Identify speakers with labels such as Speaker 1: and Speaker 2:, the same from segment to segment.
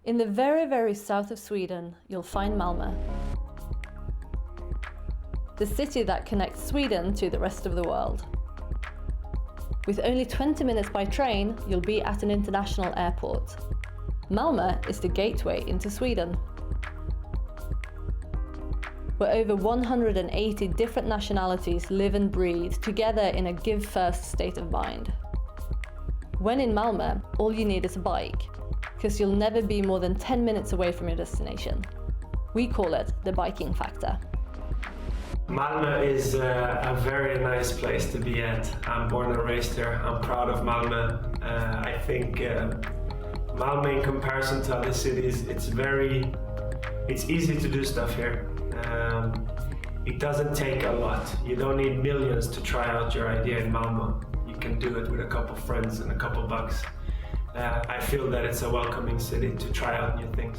Speaker 1: In the very, very south of Sweden, you'll find Malmö. The city that connects Sweden to the rest of the world. With only 20 minutes by train, you'll be at an international airport. Malmö is the gateway into Sweden, where over 180 different nationalities live and breathe together in a give-first state of mind. When in Malmö, all you need is a bike, because you'll never be more than 10 minutes away from your destination. We call it the biking factor.
Speaker 2: Malmö is a very nice place to be at. I'm born and raised here. I'm proud of Malmö. I think Malmö, in comparison to other cities, it's easy to do stuff here. It doesn't take a lot. You don't need millions to try out your idea in Malmö. You can do it with a couple friends and a couple bucks. I feel that it's a welcoming city to try out new things.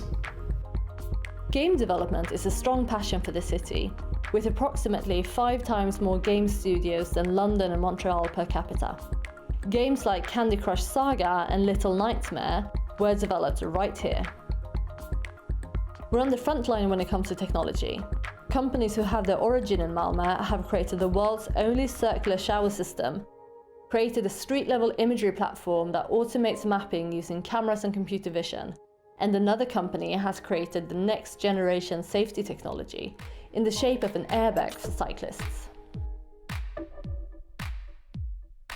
Speaker 1: Game development is a strong passion for the city, with approximately 5 times more game studios than London and Montreal per capita. Games like Candy Crush Saga and Little Nightmare were developed right here. We're on the front line when it comes to technology. Companies who have their origin in Malmö have created the world's only circular shower system, created a street-level imagery platform that automates mapping using cameras and computer vision, and another company has created the next generation safety technology in the shape of an airbag for cyclists.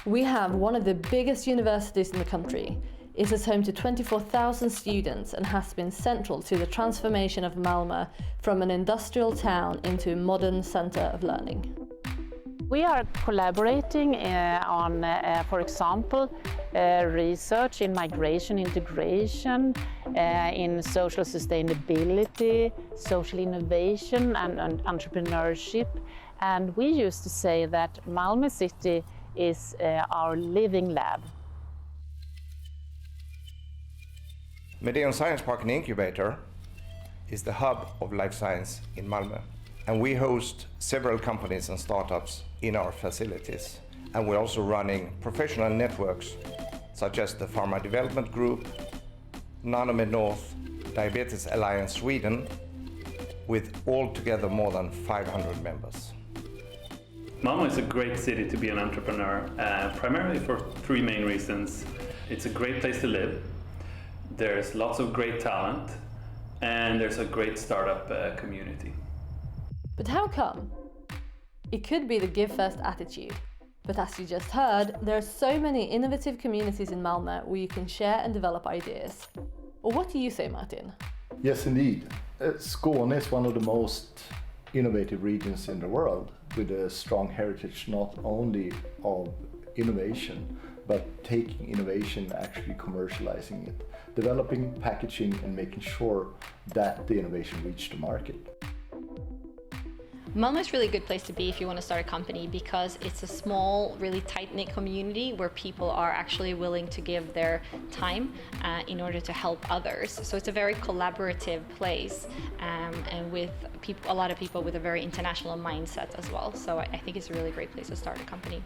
Speaker 1: We have one of the biggest universities in the country. It is home to 24,000 students and has been central to the transformation of Malmö from an industrial town into a modern centre of learning.
Speaker 3: We are collaborating on, for example, research in migration integration, in social sustainability, social innovation and entrepreneurship. And we used to say that Malmö City is our living lab.
Speaker 4: Medeon Science Park and Incubator is the hub of life science in Malmö, and we host several companies and startups in our facilities. And we're also running professional networks such as the Pharma Development Group, Nanomed North, Diabetes Alliance Sweden, with altogether more than 500 members.
Speaker 5: Malmö is a great city to be an entrepreneur, primarily for 3 main reasons. It's a great place to live, there's lots of great talent, and there's a great startup community.
Speaker 1: But how come? It could be the give first attitude. But as you just heard, there are so many innovative communities in Malmö where you can share and develop ideas. Or what do you say, Martin?
Speaker 6: Yes, indeed. Skåne is one of the most innovative regions in the world, with a strong heritage not only of innovation, but taking innovation and actually commercializing it, developing, packaging, and making sure that the innovation reaches the market.
Speaker 7: Malmö is a really good place to be if you want to start a company, because it's a small, really tight-knit community where people are actually willing to give their time in order to help others. So it's a very collaborative place, and with people, a lot of people with a very international mindset as well. So I think it's a really great place to start a company.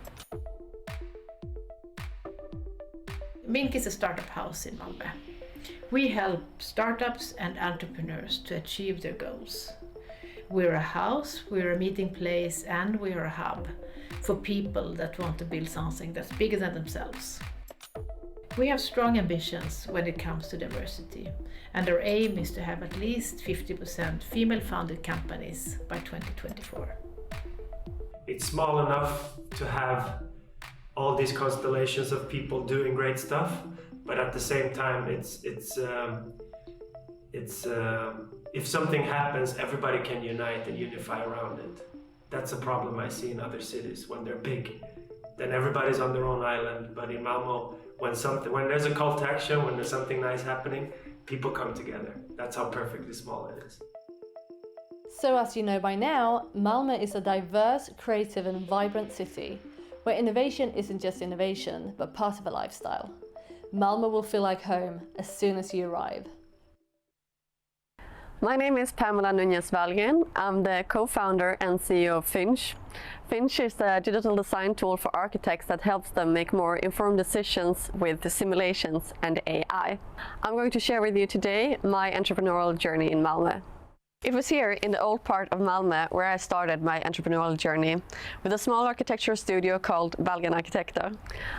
Speaker 8: Minc is a startup house in Malmö. We help startups and entrepreneurs to achieve their goals. We're a house, we're a meeting place, and we're a hub for people that want to build something that's bigger than themselves. We have strong ambitions when it comes to diversity, and our aim is to have at least 50% female-founded companies by 2024.
Speaker 2: It's small enough to have all these constellations of people doing great stuff, but at the same time, if something happens, everybody can unite and unify around it. That's a problem I see in other cities when they're big. Then everybody's on their own island. But in Malmö, when there's a call to action, when there's something nice happening, people come together. That's how perfectly small it is.
Speaker 1: So as you know by now, Malmö is a diverse, creative and vibrant city, where innovation isn't just innovation, but part of a lifestyle. Malmö will feel like home as soon as you arrive.
Speaker 9: My name is Pamela Nunez-Valgren. I'm the co-founder and CEO of Finch. Finch is a digital design tool for architects that helps them make more informed decisions with simulations and AI. I'm going to share with you today my entrepreneurial journey in Malmö. It was here in the old part of Malmö where I started my entrepreneurial journey with a small architecture studio called Valgen Arquitecto.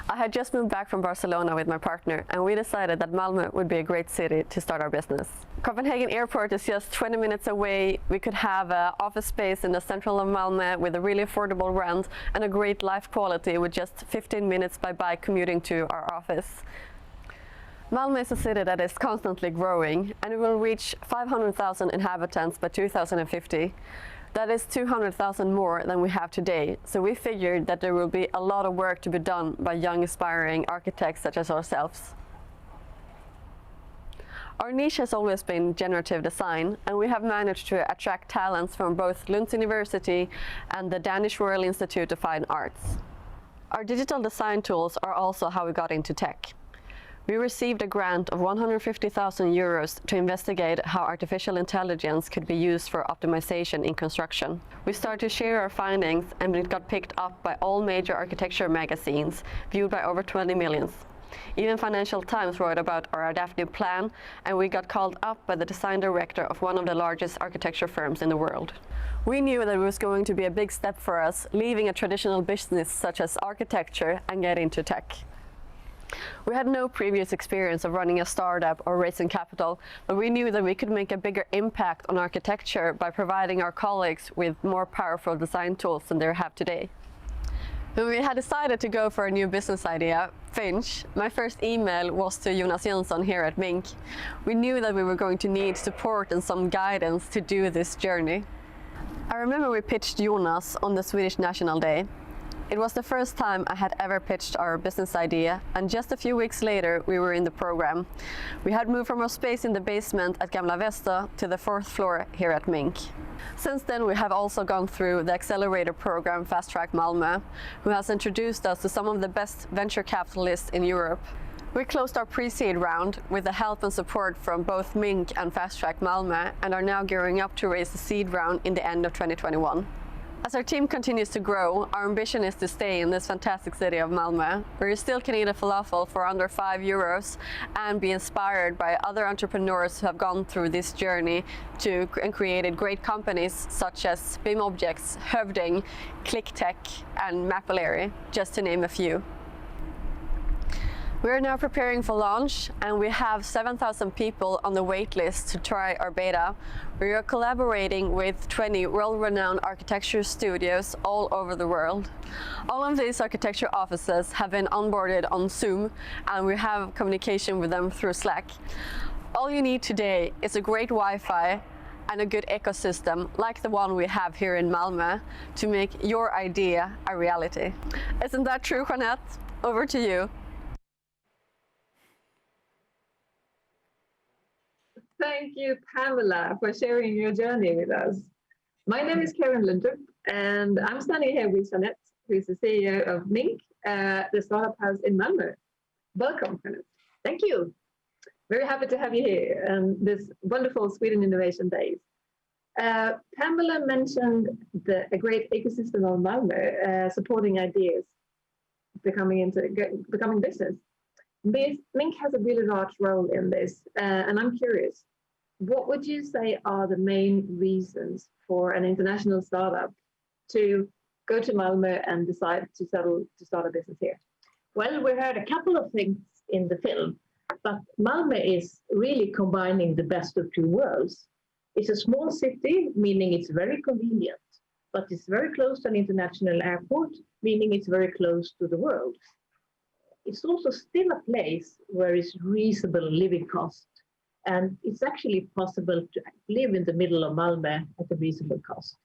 Speaker 9: I had just moved back from Barcelona with my partner, and we decided that Malmö would be a great city to start our business. Copenhagen Airport is just 20 minutes away. We could have an office space in the central of Malmö with a really affordable rent and a great life quality with just 15 minutes by bike commuting to our office. Malmö is a city that is constantly growing, and it will reach 500,000 inhabitants by 2050. That is 200,000 more than we have today, so we figured that there will be a lot of work to be done by young aspiring architects such as ourselves. Our niche has always been generative design, and we have managed to attract talents from both Lund University and the Danish Royal Institute of Fine Arts. Our digital design tools are also how we got into tech. We received a grant of 150,000 euros to investigate how artificial intelligence could be used for optimization in construction. We started to share our findings, and it got picked up by all major architecture magazines, viewed by over 20 million. Even Financial Times wrote about our adaptive plan, and we got called up by the design director of one of the largest architecture firms in the world. We knew that it was going to be a big step for us, leaving a traditional business such as architecture and getting into tech. We had no previous experience of running a startup or raising capital, but we knew that we could make a bigger impact on architecture by providing our colleagues with more powerful design tools than they have today. When we had decided to go for a new business idea, Finch, my first email was to Jonas Jönsson here at Minc. We knew that we were going to need support and some guidance to do this journey. I remember we pitched Jonas on the Swedish National Day. It was the first time I had ever pitched our business idea, and just a few weeks later we were in the program. We had moved from our space in the basement at Gamla Västra to the 4th floor here at Minc. Since then we have also gone through the accelerator program Fast Track Malmö, who has introduced us to some of the best venture capitalists in Europe. We closed our pre-seed round with the help and support from both Minc and Fast Track Malmö, and are now gearing up to raise the seed round in the end of 2021. As our team continues to grow, our ambition is to stay in this fantastic city of Malmö, where you still can eat a falafel for under €5 and be inspired by other entrepreneurs who have gone through this journey and created great companies such as BIM Objects, Hövding, ClickTech and Mapillary, just to name a few. We are now preparing for launch, and we have 7,000 people on the wait list to try our beta. We are collaborating with 20 world-renowned architecture studios all over the world. All of these architecture offices have been onboarded on Zoom, and we have communication with them through Slack. All you need today is a great Wi-Fi and a good ecosystem like the one we have here in Malmö to make your idea a reality. Isn't that true, Jeanette? Over to you.
Speaker 10: Thank you, Pamela, for sharing your journey with us. My name is Karen Lundrup, and I'm standing here with Jeanette, who is the CEO of Minc, the startup house in Malmö. Welcome, Jeanette. Thank you. Very happy to have you here on this wonderful Sweden Innovation Days. Pamela mentioned a great ecosystem of Malmö supporting ideas becoming business. Minc has a really large role in this, and I'm curious, what would you say are the main reasons for an international startup to go to Malmö and decide to start a business here?
Speaker 11: Well, we heard a couple of things in the film, but Malmö is really combining the best of two worlds. It's a small city, meaning it's very convenient, but it's very close to an international airport, meaning it's very close to the world. It's also still a place where it's reasonable living cost, and it's actually possible to live in the middle of Malmö at a reasonable cost.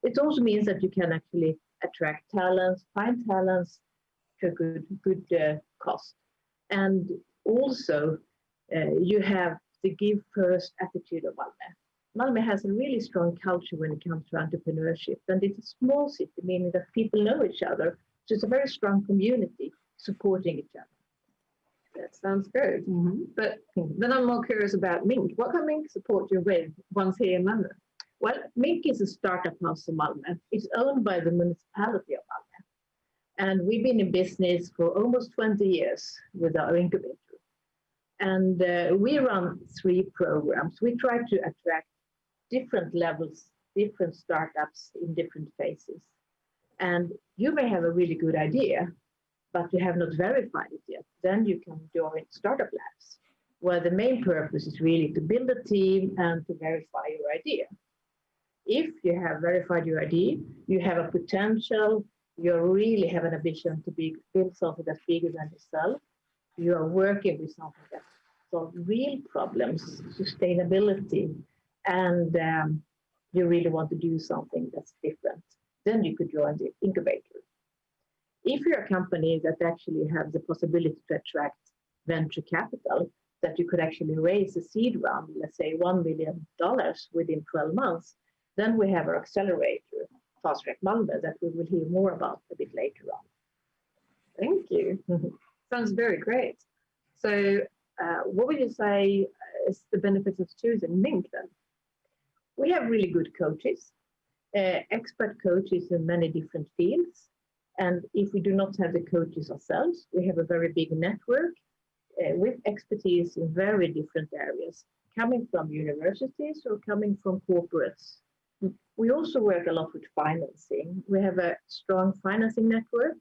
Speaker 11: It also means that you can actually attract talents, find talents to a good cost. And also, you have the give first attitude of Malmö. Malmö has a really strong culture when it comes to entrepreneurship, and it's a small city, meaning that people know each other. So it's a very strong community supporting each other.
Speaker 10: That sounds good. But then I'm more curious about Minc. What can Minc support you with once here in Malmö?
Speaker 11: Well, Minc is a startup house in Malmö. It's owned by the municipality of Malmö. And we've been in business for almost 20 years with our incubator. And we run 3 programs. We try to attract different levels, different startups in different phases. And you may have a really good idea, but you have not verified it yet. Then you can join startup labs, where the main purpose is really to build a team and to verify your idea. If you have verified your idea, you have a potential, you really have an ambition to build something that's bigger than yourself, you are working with something that solves real problems, sustainability, and you really want to do something that's different, then you could join the incubator. If you're a company that actually have the possibility to attract venture capital, that you could actually raise a seed round, let's say $1 million within 12 months, then we have our accelerator, Fast Track Malmö, that we will hear more about a bit later on.
Speaker 10: Thank you. Sounds very great. So what would you say is the benefits of choosing Minc then?
Speaker 11: We have really good coaches, expert coaches in many different fields. And if we do not have the coaches ourselves, we have a very big network with expertise in very different areas, coming from universities or coming from corporates. We also work a lot with financing. We have a strong financing network.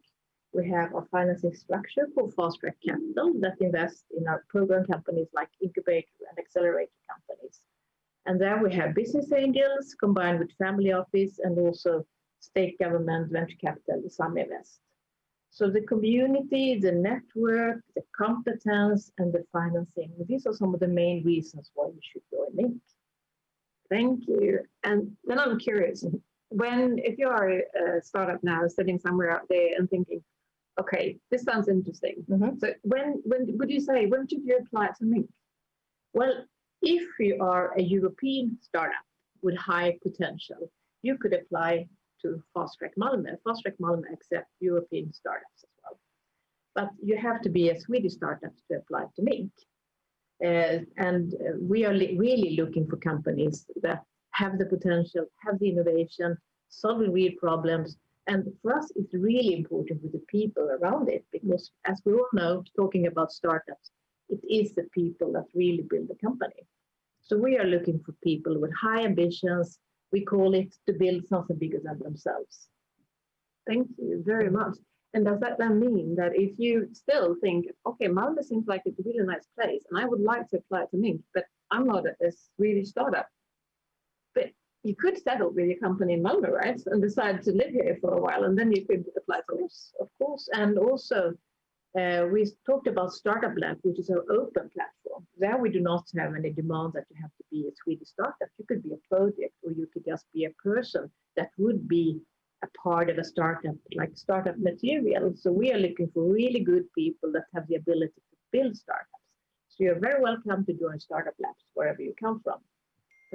Speaker 11: We have a financing structure for Fast Track Capital that invests in our program companies like incubator and accelerator companies. And there we have business angels combined with family office and also state government, venture capital, some invest. So the community, the network, the competence, and the financing, these are some of the main reasons why you should join Minc.
Speaker 10: Thank you. And then I'm curious, if you are a startup now sitting somewhere out there and thinking, okay, this sounds interesting. So when would you say, when should you apply to Minc?
Speaker 11: Well, if you are a European startup with high potential, you could apply to Fast Track Malmö. Fast Track Malmö accepts European startups as well. But you have to be a Swedish startup to apply to Minc. And we are really looking for companies that have the potential, have the innovation, solving real problems. And for us, it's really important with the people around it, because as we all know, talking about startups, it is the people that really build the company. So we are looking for people with high ambitions. We call it to build something bigger than themselves.
Speaker 10: Thank you very much. And does that then mean that if you still think, okay, Malmö seems like it's a really nice place, and I would like to apply to Minc, but I'm not a Swedish startup. But you could settle with your company in Malmö, right? And decide to live here for a while, and then you could apply for Minc.
Speaker 11: Of course. And also, we talked about Startup Lab, which is our open platform. There we do not have any demand that you have to be a Swedish startup. You could be a project, or you could just be a person that would be a part of a startup, like startup material. So we are looking for really good people that have the ability to build startups. So you're very welcome to join Startup Labs wherever you come from.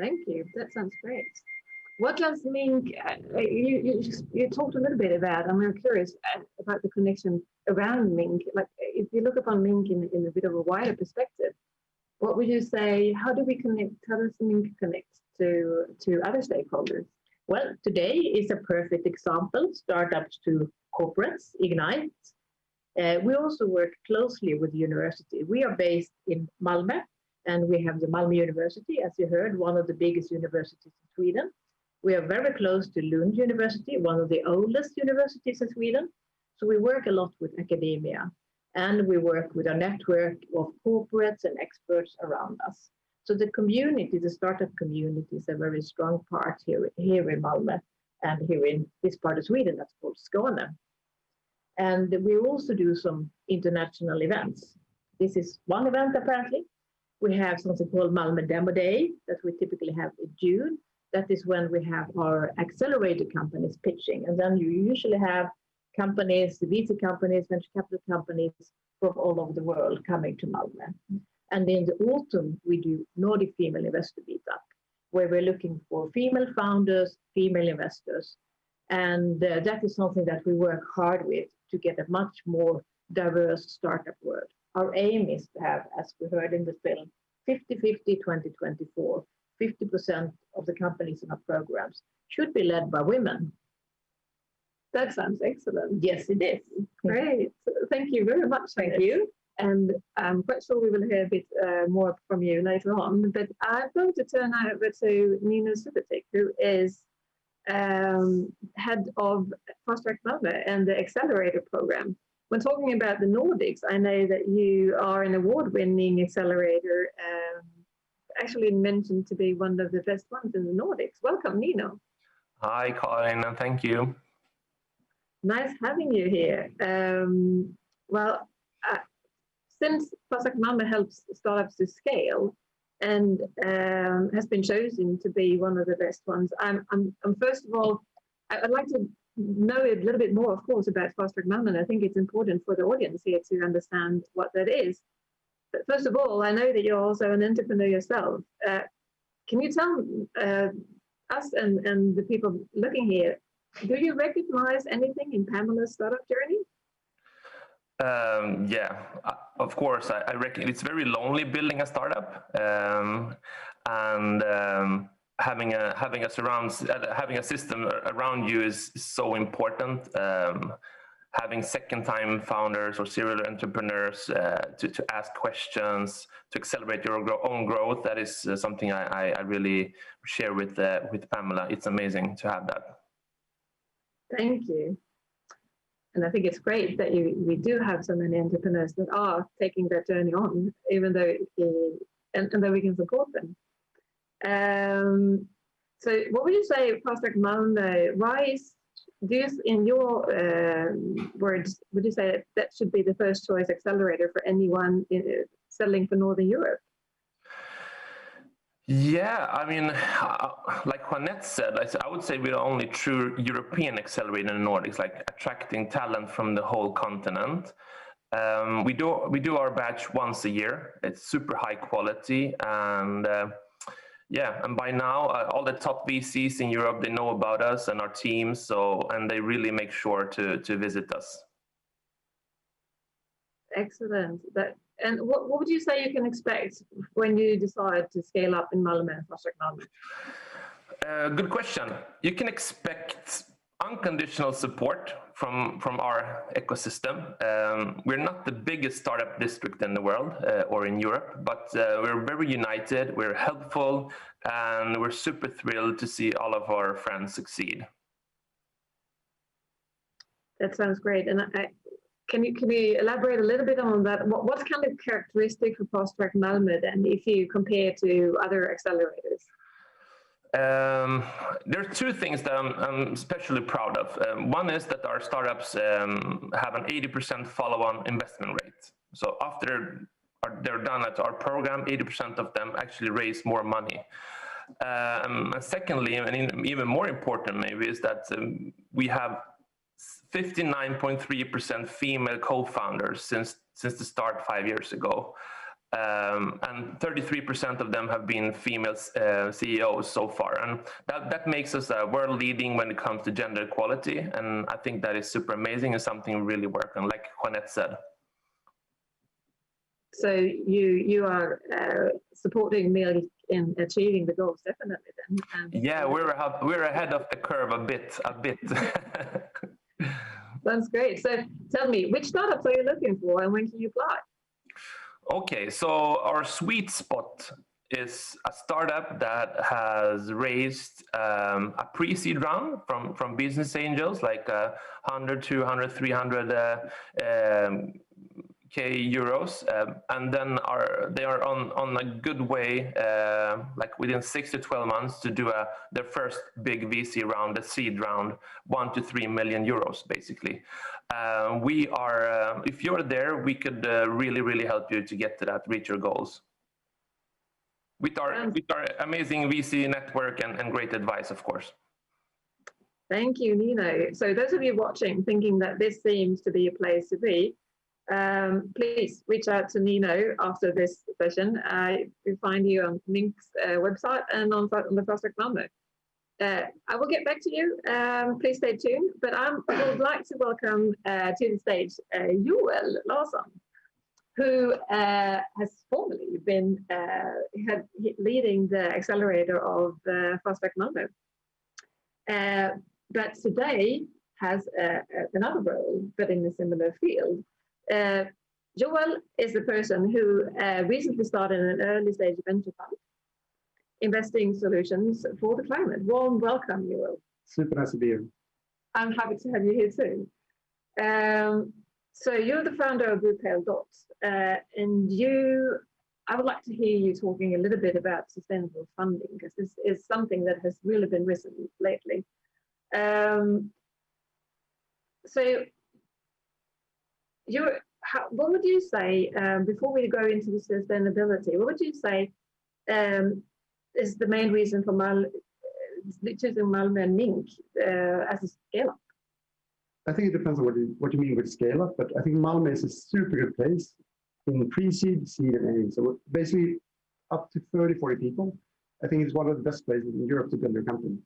Speaker 10: Thank you. That sounds great. What does Minc, you talked a little bit about, and I'm curious about the connection around Minc. Like if you look upon Minc in a bit of a wider perspective, what would you say, how do we connect, how does Minc connect to other stakeholders?
Speaker 11: Well, today is a perfect example, startups to corporates, Ignite. We also work closely with the university. We are based in Malmö, and we have the Malmö University, as you heard, one of the biggest universities in Sweden. We are very close to Lund University, one of the oldest universities in Sweden. So we work a lot with academia, and we work with a network of corporates and experts around us. So the community, the startup community, is a very strong part here in Malmö and here in this part of Sweden that's called Skåne. And we also do some international events. This is one event apparently. We have something called Malmö Demo Day that we typically have in June. That is when we have our accelerator companies pitching. And then you usually have companies, VC companies, venture capital companies from all over the world coming to Malmö. And in the autumn, we do Nordic Female Investor Meetup, where we're looking for female founders, female investors. And that is something that we work hard with to get a much more diverse startup world our aim is to have, as we heard in the film, 50-50 2024. 50% of the companies in our programs should be led by women.
Speaker 10: That sounds excellent.
Speaker 11: Yes, it is.
Speaker 10: Great. Thank you very much.
Speaker 11: Thank you.
Speaker 10: And I'm quite sure we will hear a bit more from you later on. But I'm going to turn over to Nina Subotic, who is head of Fast Track Malmö and the Accelerator program. When talking about the Nordics, I know that you are an award-winning accelerator, actually mentioned to be one of the best ones in the Nordics. Welcome, Nino.
Speaker 12: Hi, Karin, and thank you.
Speaker 10: Nice having you here. Since Fast Track Malmö helps startups to scale and has been chosen to be one of the best ones, I'm first of all, I'd like to know a little bit more, of course, about Fast Track Malmö, and I think it's important for the audience here to understand what that is. But first of all, I know that you're also an entrepreneur yourself. Can you tell us and the people looking here, do you recognize anything in Pamela's startup journey?
Speaker 12: Yeah, of course. I reckon it's very lonely building a startup, and having a system around you is so important. Having second-time founders or serial entrepreneurs to ask questions, to accelerate your own growth, that is something I really share with Pamela. It's amazing to have that.
Speaker 10: Thank you. And I think it's great that we do have so many entrepreneurs that are taking that journey on, even though and that we can support them. So what would you say, Fast Track Malmö, in your words, would you say that should be the first choice accelerator for anyone settling for Northern Europe?
Speaker 12: Yeah, I mean, like Jeanette said, I would say we're the only true European accelerator in the Nordics, like attracting talent from the whole continent. We do our batch once a year. It's super high quality, and and by now all the top VCs in Europe, they know about us and our team, and they really make sure to visit us.
Speaker 10: Excellent. And what would you say you can expect when you decide to scale up in Malmö and Fast Track Malmö?
Speaker 12: Good question. You can expect unconditional support from our ecosystem. We're not the biggest startup district in the world or in Europe, but we're very united, we're helpful, and we're super thrilled to see all of our friends succeed.
Speaker 10: That sounds great. And can you elaborate a little bit on that? What's kind of characteristic for Fast Track Malmö then, if you compare to other accelerators?
Speaker 12: There are two things that I'm especially proud of. One is that our startups have an 80% follow-on investment rate. So after they're done at our program, 80% of them actually raise more money. And secondly, and even more important maybe, is that we have 59.3% female co-founders since the start 5 years ago. And 33% of them have been female CEOs so far. And that makes us world leading when it comes to gender equality. And I think that is super amazing and something we really work on, like Jeanette said.
Speaker 10: So you are supporting Minc in achieving the goals, definitely then.
Speaker 12: Yeah, we're ahead of the curve a bit.
Speaker 10: That's great. So tell me, which startups are you looking for and when can you apply?
Speaker 12: Okay, so our sweet spot is a startup that has raised a pre-seed round from business angels, like 100, 200, 300 K euros, and then they are on a good way, like within 6 to 12 months, to do their first big VC round, a seed round, 1 to 3 million euros, basically. We are, if you're there, we could really help you to get to that, reach your goals. With our amazing VC network and great advice, of course.
Speaker 10: Thank you, Nino. So those of you watching, thinking that this seems to be a place to be, please reach out to Nino after this session. You'll find you on Minc's website and on the Fast Track Malmö. I will get back to you. Please stay tuned. But I would like to welcome to the stage Joel Larsson, who has formerly been leading the accelerator of Fastback Malmö, but today has another role, but in a similar field. Joel is the person who recently started an early stage venture fund, investing solutions for the climate. Warm welcome, Joel.
Speaker 13: Super nice to be here.
Speaker 10: I'm happy to have you here too. So you're the founder of Blue Pale Dots, and I would like to hear you talking a little bit about sustainable funding, because this is something that has really been risen lately. So what would you say, before we go into the sustainability, what would you say is the main reason for choosing Malmö and Minc as a scale-up?
Speaker 13: I think it depends on what you mean with scale-up, but I think Malmö is a super good place in pre-seed, seed, and A. So basically up to 30, 40 people. I think it's one of the best places in Europe to build your company.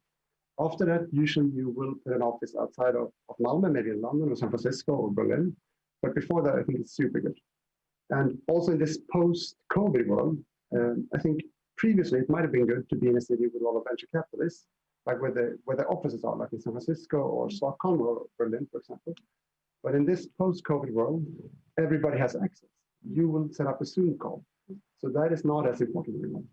Speaker 13: After that, usually you will put an office outside of Malmö, maybe in London or San Francisco or Berlin. But before that, I think it's super good. And also in this post-COVID world, I think previously it might have been good to be in a city with a lot of venture capitalists, like where the offices are, like in San Francisco or Stockholm or Berlin, for example. But in this post-COVID world, everybody has access. You will set up a Zoom call. So that is not as important anymore.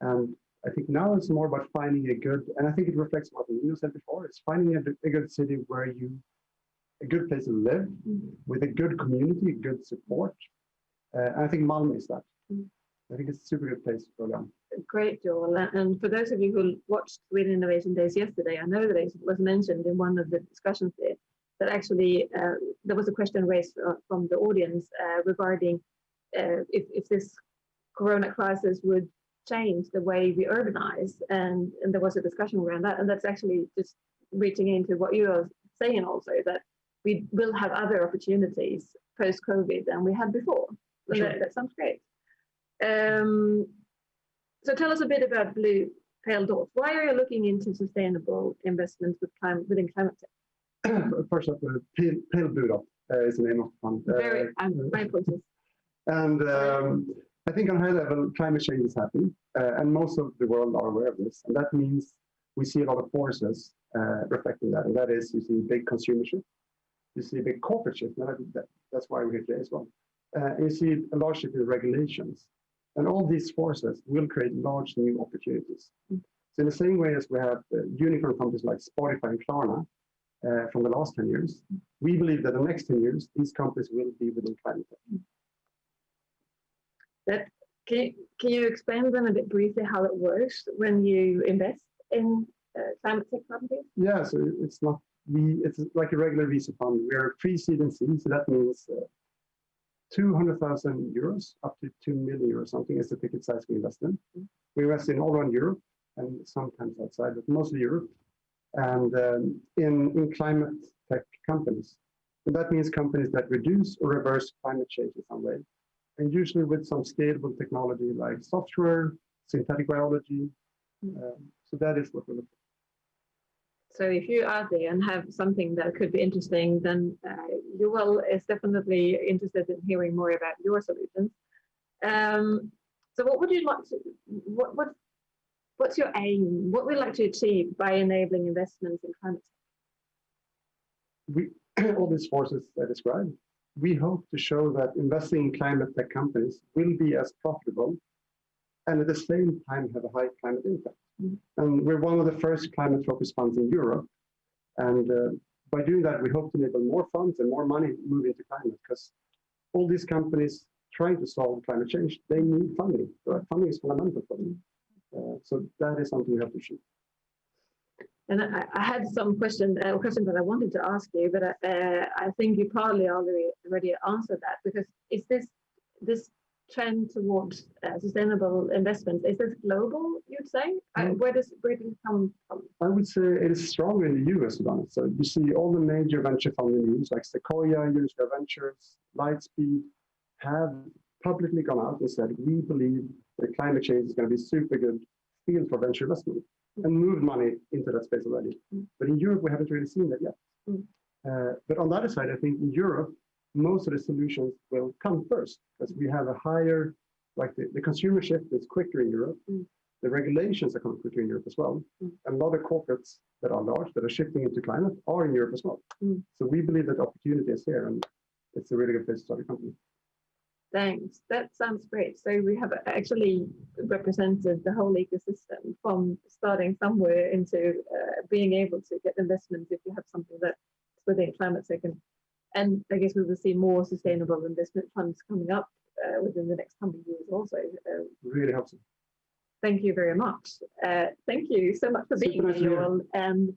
Speaker 13: And I think now it's more about finding a good, and I think it reflects what Nino said before, it's finding a good city where a good place to live, with a good community, good support. And I think Malmö is that. I think it's a super good place to go down.
Speaker 10: Great, Joel. And for those of you who watched Sweden Innovation Days yesterday, I know that it was mentioned in one of the discussions there that actually there was a question raised from the audience regarding if this corona crisis would change the way we urbanize, and there was a discussion around that, and that's actually just reaching into what you are saying also, that we will have other opportunities post-COVID than we had before. Sure. That sounds great. So tell us a bit about Blue Pale Dots. Why are you looking into sustainable investments within climate tech?
Speaker 13: First up, Pale Blue Dot is the name of the fund.
Speaker 10: My apologies.
Speaker 13: And I think on high level, climate change is happening, and most of the world are aware of this. And that means we see a lot of forces reflecting that. And that is, you see big consumer shift, you see a big corporate shift, and I think that's why we're here today as well. You see a large shift in regulations. And all these forces will create large new opportunities. So in the same way as we have unicorn companies like Spotify and Klarna from the last 10 years, we believe that the next 10 years, these companies will be within climate tech.
Speaker 10: Can you explain then a bit briefly how it works when you invest in climate tech companies?
Speaker 13: Yeah, so it's like a regular VC fund. We're pre-seed and seed, so that means 200,000 euros up to 2 million euros, something is the ticket size we invest in. We invest in all around Europe and sometimes outside, but mostly Europe, and in climate tech companies. So that means companies that reduce or reverse climate change in some way, and usually with some scalable technology like software, synthetic biology. So that is what we're looking for.
Speaker 10: So if you're out there and have something that could be interesting, then Joel is definitely interested in hearing more about your solutions. So what would you like to, what's your aim? What would you like to achieve by enabling investments in climate
Speaker 13: tech? All these forces I described, we hope to show that investing in climate tech companies will be as profitable and at the same time have a high climate impact. And we're one of the first climate-focused funds in Europe. And by doing that, we hope to enable more funds and more money move into climate, because all these companies trying to solve climate change, they need funding. So funding is fundamental for them. So that is something we have to achieve.
Speaker 10: And I had some question that I wanted to ask you, but I think you probably already answered that, because is this trend towards sustainable investments, is this global, you'd say? Where does it come from?
Speaker 13: I would say it is stronger in the US, to be honest. So you see all the major venture funds in the US, like Sequoia, Unisphere Ventures, Lightspeed, have publicly gone out and said, we believe that climate change is going to be a super good field for venture investment, and moved money into that space already. But in Europe, we haven't really seen that yet. But on the other side, I think in Europe, most of the solutions will come first because we have a higher, like the consumer shift is quicker in Europe. The regulations are coming quicker in Europe as well. And a lot of corporates that are large, that are shifting into climate, are in Europe as well. So we believe that opportunity is here, and it's a really good place to start a company.
Speaker 10: Thanks. That sounds great. So we have actually represented the whole ecosystem from starting somewhere into being able to get investments if you have something that's within climate tech. And I guess we will see more sustainable investment funds coming up within the next coming years also.
Speaker 13: Really helps.
Speaker 10: Thank you very much. Thank you so much for being here, Joel. And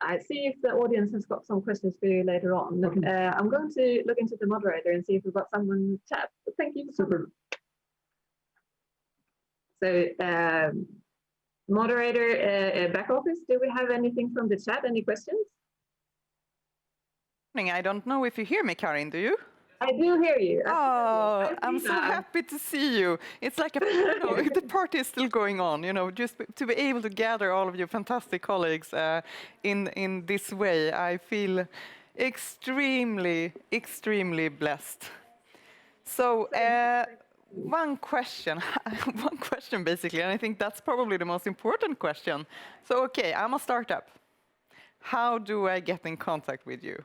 Speaker 10: I see if the audience has got some questions for you later on.
Speaker 13: Okay.
Speaker 10: I'm going to look into the moderator and see if we've got someone in the chat. But thank you.
Speaker 13: Super.
Speaker 10: So, moderator, back office, do we have anything from the chat? Any questions?
Speaker 14: I don't know if you hear me, Karin, do you?
Speaker 10: I do hear you.
Speaker 14: Oh, I'm so happy to see you. It's like the party is still going on, just to be able to gather all of you fantastic colleagues in this way. I feel extremely, extremely blessed. So one question basically, and I think that's probably the most important question. So, okay, I'm a startup. How do I get in contact with you?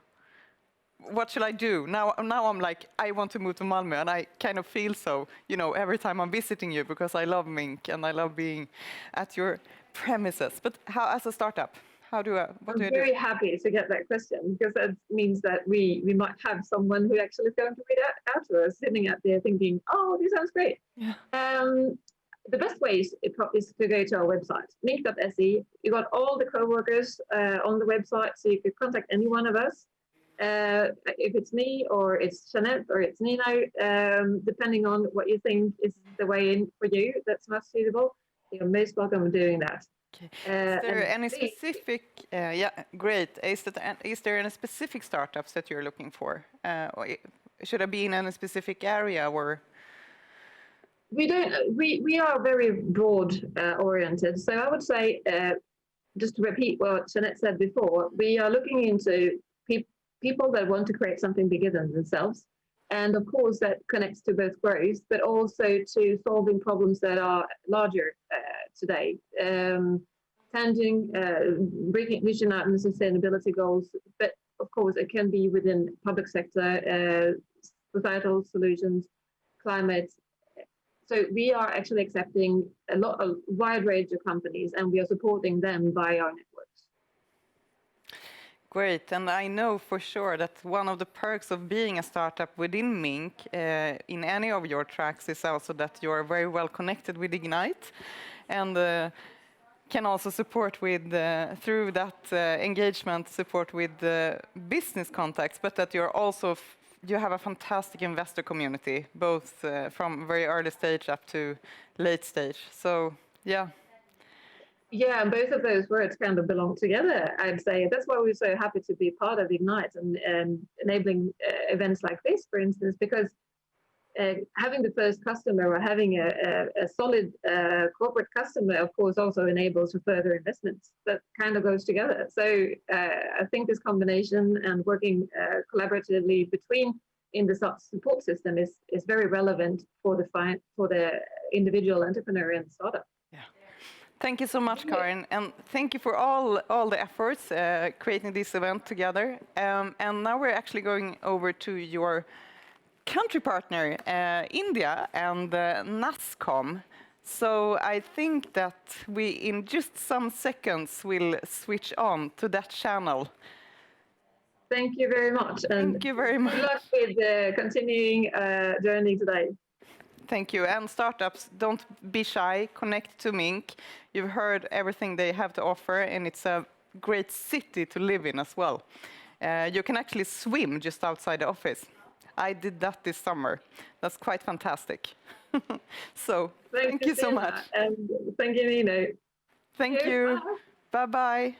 Speaker 14: What should I do? Now I'm like, I want to move to Malmö, and I kind of feel so, every time I'm visiting you, because I love Minc and I love being at your premises. But how, as a startup, what do I do?
Speaker 10: I'm very happy to get that question, because that means that we might have someone who actually is going to read out to us, sitting out there thinking, oh, this sounds great.
Speaker 14: Yeah.
Speaker 10: The best way is to go to our website, minc.se. You got all the co-workers on the website, so you could contact any one of us. If it's me or it's Jeanette or it's Nino, depending on what you think is the way in for you that's most suitable, you're most welcome to doing that.
Speaker 14: Okay. Is there any specific, yeah, great. Is there any specific startups that you're looking for? Or should I be in any specific area or?
Speaker 10: We don't, we are very broad oriented. So I would say, just to repeat what Jeanette said before, we are looking into people that want to create something bigger than themselves. And of course, that connects to both growth, but also to solving problems that are larger today. Reaching out on the sustainability goals, but of course, it can be within public sector, societal solutions, climate. So we are actually accepting a wide range of companies, and we are supporting them by our networks.
Speaker 14: Great, and I know for sure that one of the perks of being a startup within Minc in any of your tracks is also that you're very well connected with Ignite, and can also support with, through that engagement, support with business contacts, but that you're also, you have a fantastic investor community, both from very early stage up to late stage. So, yeah.
Speaker 10: Yeah, and both of those words kind of belong together, I'd say. That's why we're so happy to be part of Ignite and enabling events like this, for instance, because having the first customer or having a solid corporate customer, of course, also enables for further investments. That kind of goes together. So I think this combination and working collaboratively in the support system is very relevant for the individual entrepreneur and startup.
Speaker 14: Thank you so much, Karin, and thank you for all the efforts creating this event together. And now we're actually going over to your country partner, India, and NASCOM. So I think that we, in just some seconds, will switch on to that channel.
Speaker 10: Thank you very much. And
Speaker 14: thank you very much.
Speaker 10: Good luck with the continuing journey today.
Speaker 14: Thank you. And startups, don't be shy. Connect to Minc. You've heard everything they have to offer, and it's a great city to live in as well. You can actually swim just outside the office. I did that this summer. That's quite fantastic. So, thank you so much.
Speaker 10: And thank you, Nino.
Speaker 14: Thank you. Bye-bye.